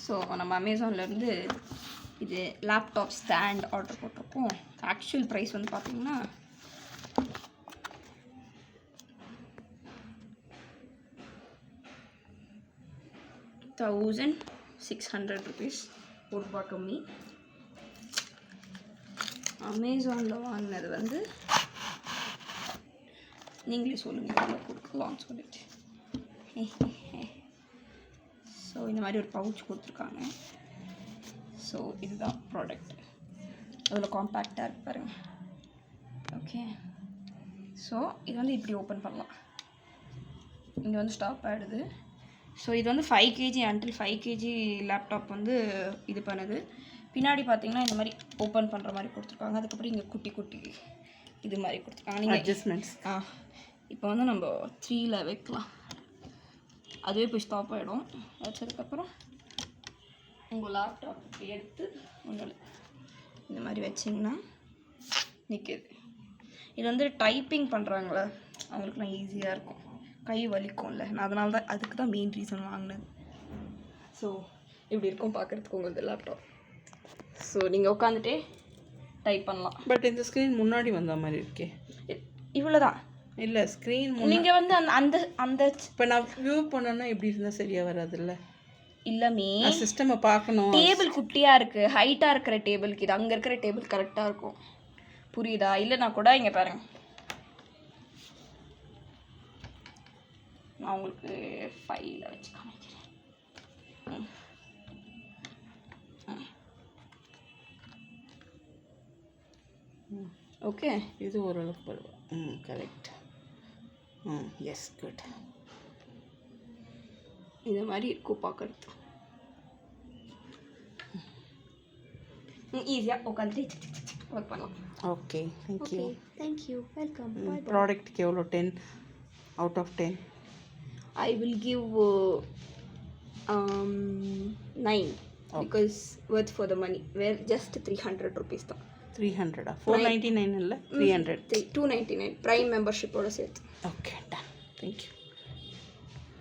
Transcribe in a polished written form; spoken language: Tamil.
ஸோ நம்ம அமேசான்லேருந்து இது லேப்டாப் ஸ்டாண்ட் ஆர்டர் போட்டிருக்கோம். ஆக்சுவல் ப்ரைஸ் வந்து பார்த்திங்கன்னா ₹1600, ₹1 கம்மி. அமேசானில் வாங்கினது வந்து நீங்களே சொல்லுங்கள் எவ்வளோ கொடுக்கலாம்னு சொல்லிட்டு. ஸோ இந்த மாதிரி ஒரு பவுச் கொடுத்துருக்காங்க. ஸோ இதுதான் ப்ராடக்ட். அதில் காம்பேக்டாக இருக்கு பாருங்கள். ஓகே, ஸோ இது வந்து இப்படி ஓப்பன் பண்ணலாம். இங்கே வந்து ஸ்டாப் ஆகிடுது. ஸோ இது வந்து 5 kg அன்டில் 5 kg லேப்டாப் வந்து இது பண்ணுது. பின்னாடி பார்த்தீங்கன்னா இந்த மாதிரி ஓப்பன் பண்ணுற மாதிரி கொடுத்துருக்காங்க. அதுக்கப்புறம் இங்கே குட்டி குட்டி இது மாதிரி கொடுத்துருக்காங்க. நீங்கள் அட்ஜஸ்ட்மெண்ட்ஸ் இப்போ வந்து நம்ம 3ல் வைக்கலாம். அதுவே போய் ஸ்டாப் ஆகிடும். வச்சதுக்கப்புறம் உங்கள் லேப்டாப் எடுத்து ஒன்றும் இந்த மாதிரி வச்சிங்கன்னா நிற்கிது. இது வந்து டைப்பிங் பண்ணுறாங்களே அவங்களுக்குலாம் ஈஸியாக இருக்கும். கை வலிக்கும்ல, நான் அதனால தான் அதுக்கு தான் மெயின் ரீசன் வாங்கினது. ஸோ இப்படி இருக்கும் பார்க்குறதுக்கு உங்களுக்கு லேப்டாப். ஸோ நீங்கள் உட்காந்துட்டே டைப் பண்ணலாம். பட் இந்த ஸ்க்ரீன் முன்னாடி வந்த மாதிரி இருக்கே. இவ்வளோ தான் இல்லை ஸ்க்ரீன் நீங்கள் வந்து அந்த அந்த இப்போ நான் வியூ பண்ணோன்னா எப்படி இருந்தால் சரியாக வராதுல்ல. இல்லைமே சிஸ்டமை பார்க்கணும். டேபிள் குட்டியாக இருக்குது, ஹைட்டாக இருக்கிற டேபிளுக்கு இது அங்கே இருக்கிற டேபிள் கரெக்டாக இருக்கும். புரியுதா? இல்லைனா கூட இங்கே பாருங்கள், நான் உங்களுக்கு ஃபைலில் வச்சு காமிக்கிறேன். ஓகே, இது ஓரளவுக்கு பரவாயில்ல. கரெக்ட். Yes, good. இந்த மாதிரி இருக்கும் பார்க்கறது. ஈஸியாக உட்காந்துட்டு ஒர்க் பண்ணலாம். Okay, thank you. Thank you, welcome. ப்ராடக்ட்டுக்கு எவ்வளோ? 10 out of 10? I will give 9 because worth for the money. Where just ₹300 தான். 300 499 இல்லை 300 299 ப்ரைம் மெம்பர்ஷிப்போட சேர்த்து. Okay, done. தேங்க்யூ.